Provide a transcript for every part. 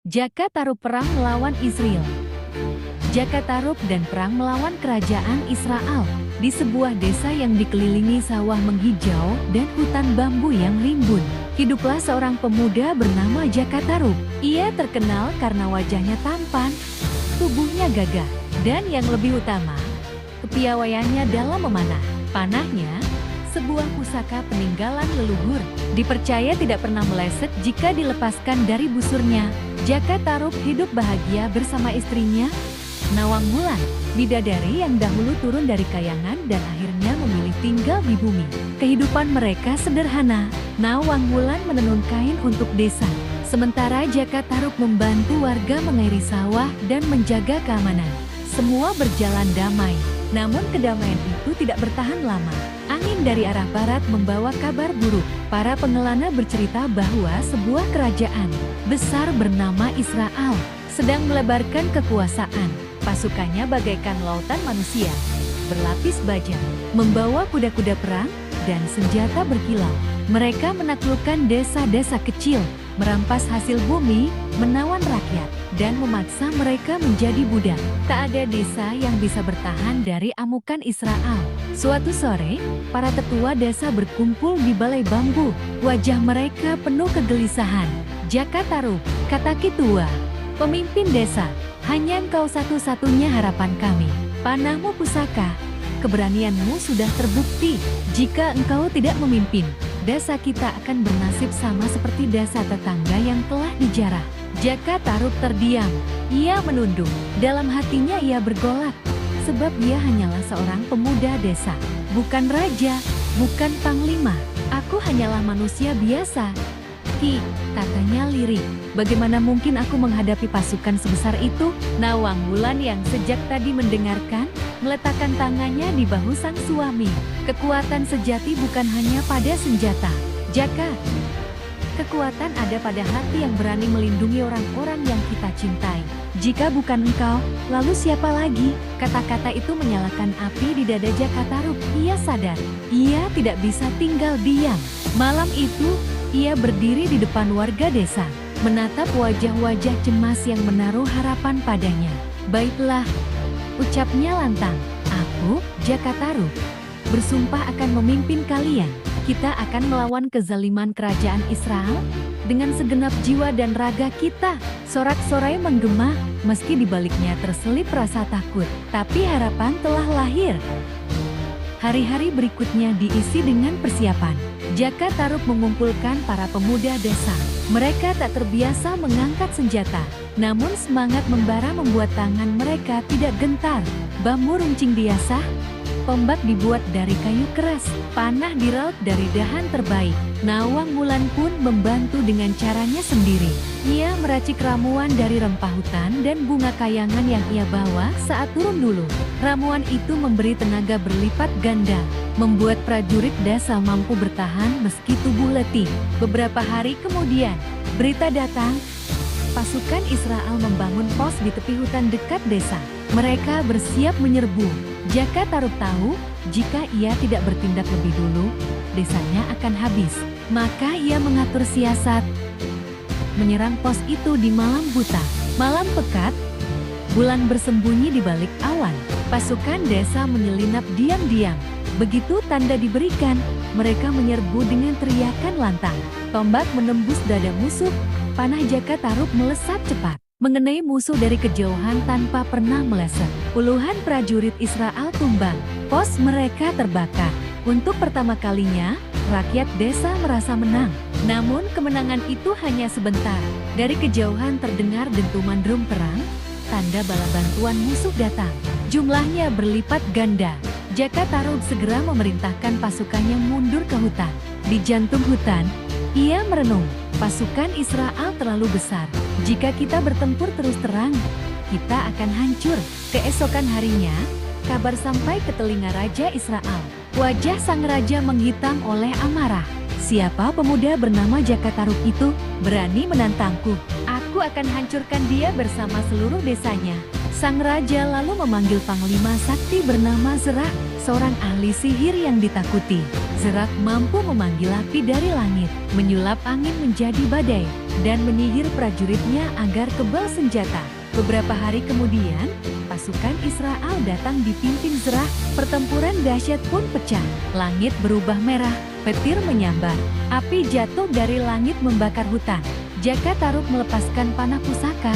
Jaka-Tarub perang melawan Israel. Jaka-Tarub dan perang melawan kerajaan Israel. Di sebuah desa yang dikelilingi sawah menghijau dan hutan bambu yang rimbun, hiduplah seorang pemuda bernama Jaka-Tarub. Ia terkenal karena wajahnya tampan, tubuhnya gagah, dan yang lebih utama, kepiawaiannya dalam memanah. Panahnya, sebuah pusaka peninggalan leluhur, dipercaya tidak pernah meleset jika dilepaskan dari busurnya. Jaka-Tarub hidup bahagia bersama istrinya, Nawang Wulan, bidadari yang dahulu turun dari kayangan dan akhirnya memilih tinggal di bumi. Kehidupan mereka sederhana. Nawang Wulan menenun kain untuk desa, sementara Jaka-Tarub membantu warga mengairi sawah dan menjaga keamanan. Semua berjalan damai, namun kedamaian itu tidak bertahan lama. Angin dari arah barat membawa kabar buruk. Para pengelana bercerita bahwa sebuah kerajaan besar bernama Israel sedang melebarkan kekuasaan. Pasukannya bagaikan lautan manusia, berlapis baja, membawa kuda-kuda perang dan senjata berkilau. Mereka menaklukkan desa-desa kecil, merampas hasil bumi, menawan rakyat, dan memaksa mereka menjadi budak. Tak ada desa yang bisa bertahan dari amukan Israel. Suatu sore, para tetua desa berkumpul di balai bambu. Wajah mereka penuh kegelisahan. Jaka-Tarub, kata ketua, pemimpin desa, hanya engkau satu-satunya harapan kami. Panahmu pusaka, keberanianmu sudah terbukti. Jika engkau tidak memimpin, desa kita akan bernasib sama seperti desa tetangga yang telah dijarah. Jaka-Tarub terdiam. Ia menunduk. Dalam hatinya ia bergolak, sebab ia hanyalah seorang pemuda desa, bukan raja, bukan panglima. Aku hanyalah manusia biasa. Ki, katanya lirih. Bagaimana mungkin aku menghadapi pasukan sebesar itu? Nawang Wulan yang sejak tadi mendengarkan, meletakkan tangannya di bahu sang suami. Kekuatan sejati bukan hanya pada senjata, Jaka. Kekuatan ada pada hati yang berani melindungi orang-orang yang kita cintai. Jika bukan engkau, lalu siapa lagi? Kata-kata itu menyalakan api di dada Jaka-Tarub. Ia sadar, ia tidak bisa tinggal diam. Malam itu, ia berdiri di depan warga desa, menatap wajah-wajah cemas yang menaruh harapan padanya. Baiklah, ucapnya lantang. Aku, Jaka-Tarub, bersumpah akan memimpin kalian. Kita akan melawan kezaliman kerajaan Israel dengan segenap jiwa dan raga kita. Sorak-sorai menggema, meski di baliknya terselip rasa takut, tapi harapan telah lahir. Hari-hari berikutnya diisi dengan persiapan. Jaka-Tarub mengumpulkan para pemuda desa. Mereka tak terbiasa mengangkat senjata, namun semangat membara membuat tangan mereka tidak gentar. Bambu runcing diasah, tombak dibuat dari kayu keras, panah diraut dari dahan terbaik. Nawang Wulan pun membantu dengan caranya sendiri. Ia meracik ramuan dari rempah hutan dan bunga kayangan yang ia bawa saat turun dulu. Ramuan itu memberi tenaga berlipat ganda, membuat prajurit desa mampu bertahan meski tubuh letih. Beberapa hari kemudian, berita datang. Pasukan Israel membangun pos di tepi hutan dekat desa. Mereka bersiap menyerbu. Jaka-Tarub tahu, jika ia tidak bertindak lebih dulu, desanya akan habis. Maka ia mengatur siasat, menyerang pos itu di malam buta. Malam pekat, bulan bersembunyi di balik awan. Pasukan desa menyelinap diam-diam. Begitu tanda diberikan, mereka menyerbu dengan teriakan lantang. Tombak menembus dada musuh, panah Jaka-Tarub melesat cepat, mengenai musuh dari kejauhan tanpa pernah meleset. Puluhan prajurit Israel tumbang, pos mereka terbakar. Untuk pertama kalinya, rakyat desa merasa menang. Namun kemenangan itu hanya sebentar. Dari kejauhan terdengar dentuman drum perang, tanda bala bantuan musuh datang. Jumlahnya berlipat ganda. Jaka-Tarub segera memerintahkan pasukannya mundur ke hutan. Di jantung hutan, ia merenung, pasukan Israel terlalu besar. Jika kita bertempur terus terang, kita akan hancur. Keesokan harinya, kabar sampai ke telinga Raja Israel. Wajah sang raja menghitam oleh amarah. Siapa pemuda bernama Jaka-Tarub itu? Berani menantangku. Aku akan hancurkan dia bersama seluruh desanya. Sang raja lalu memanggil panglima sakti bernama Zerak, seorang ahli sihir yang ditakuti. Zerak mampu memanggil api dari langit, menyulap angin menjadi badai, dan menyihir prajuritnya agar kebal senjata. Beberapa hari kemudian, pasukan Israel datang dipimpin Zerah. Pertempuran dahsyat pun pecah. Langit berubah merah, petir menyambar. Api jatuh dari langit membakar hutan. Jakatarub melepaskan panah pusaka,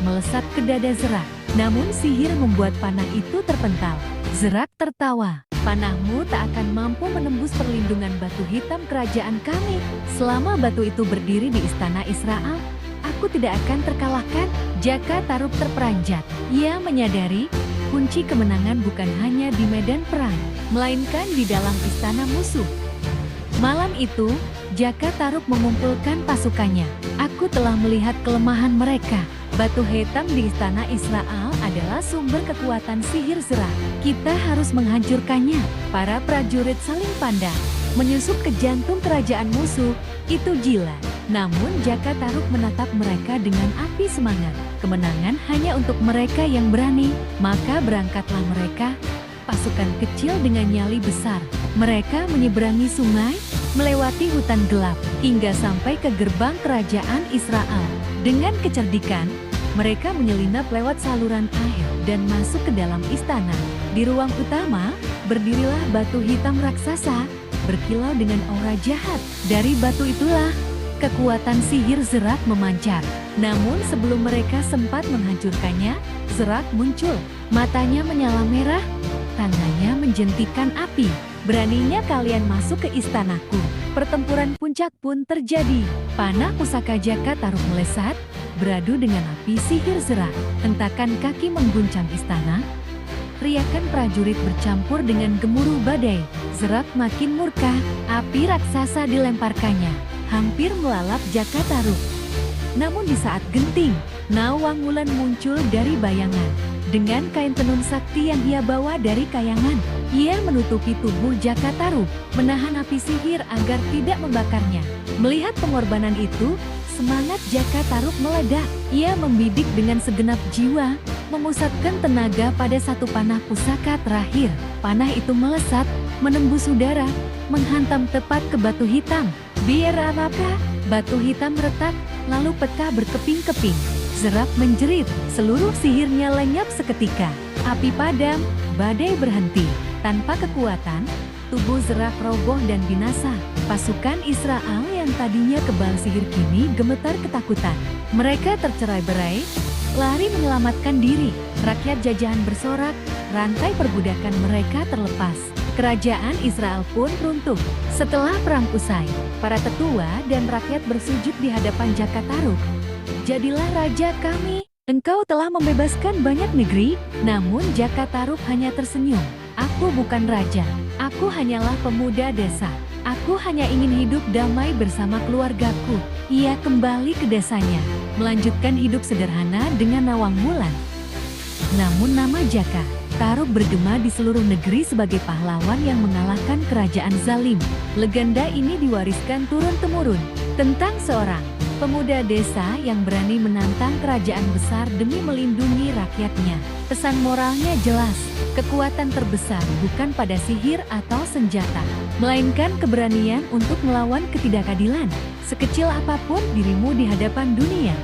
melesat ke dada Zerah. Namun sihir membuat panah itu terpental. Zerah tertawa. Panahmu tak akan mampu menembus perlindungan batu hitam kerajaan kami. Selama batu itu berdiri di istana Israel, aku tidak akan terkalahkan. Jakatarub terperanjat. Ia menyadari kunci kemenangan bukan hanya di medan perang, melainkan di dalam istana musuh. Malam itu, Jakatarub mengumpulkan pasukannya. Aku telah melihat kelemahan mereka. Batu hitam di istana Israel adalah sumber kekuatan sihir Zerah. Kita harus menghancurkannya. Para prajurit saling pandang, menyusup ke jantung kerajaan musuh. Itu Jila. Namun Jakatarub menatap mereka dengan api semangat. Kemenangan hanya untuk mereka yang berani. Maka berangkatlah mereka, pasukan kecil dengan nyali besar. Mereka menyeberangi sungai, melewati hutan gelap, hingga sampai ke gerbang kerajaan Israel. Dengan kecerdikan, mereka menyelinap lewat saluran air dan masuk ke dalam istana. Di ruang utama, berdirilah batu hitam raksasa, berkilau dengan aura jahat. Dari batu itulah, kekuatan sihir Zerah memancar. Namun sebelum mereka sempat menghancurkannya, Zerah muncul. Matanya menyala merah, tangannya menjentikan api. Beraninya kalian masuk ke istanaku. Pertempuran puncak pun terjadi. Panah pusaka Jakatarub melesat, beradu dengan api sihir Zerah. Hentakan kaki mengguncang istana. Riakan prajurit bercampur dengan gemuruh badai. Zerah makin murka, api raksasa dilemparkannya, hampir melalap Jakatarub. Namun di saat genting, Nawang Wulan muncul dari bayangan. Dengan kain tenun sakti yang ia bawa dari kayangan, ia menutupi tubuh Jakatarub, menahan api sihir agar tidak membakarnya. Melihat pengorbanan itu, semangat Jakatarub meledak. Ia membidik dengan segenap jiwa, memusatkan tenaga pada satu panah pusaka terakhir. Panah itu melesat, menembus udara, menghantam tepat ke batu hitam. Biar apakah, batu hitam retak, lalu pecah berkeping-keping. Zerah menjerit, seluruh sihirnya lenyap seketika. Api padam, badai berhenti. Tanpa kekuatan, tubuh Zerah roboh dan binasa. Pasukan Israel yang tadinya kebal sihir kini gemetar ketakutan. Mereka tercerai-berai, lari menyelamatkan diri. Rakyat jajahan bersorak, rantai perbudakan mereka terlepas. Kerajaan Israel pun runtuh. Setelah perang usai, para tetua dan rakyat bersujud di hadapan Jakatarub. Jadilah raja kami. Engkau telah membebaskan banyak negeri, namun Jakatarub hanya tersenyum. Aku bukan raja, aku hanyalah pemuda desa. Aku hanya ingin hidup damai bersama keluargaku. Ia kembali ke desanya, melanjutkan hidup sederhana dengan Nawang Wulan. Namun nama Jakatarub bergema di seluruh negeri sebagai pahlawan yang mengalahkan kerajaan zalim. Legenda ini diwariskan turun-temurun tentang seorang pemuda desa yang berani menantang kerajaan besar demi melindungi rakyatnya. Pesan moralnya jelas, kekuatan terbesar bukan pada sihir atau senjata, melainkan keberanian untuk melawan ketidakadilan. Sekecil apapun dirimu di hadapan dunia,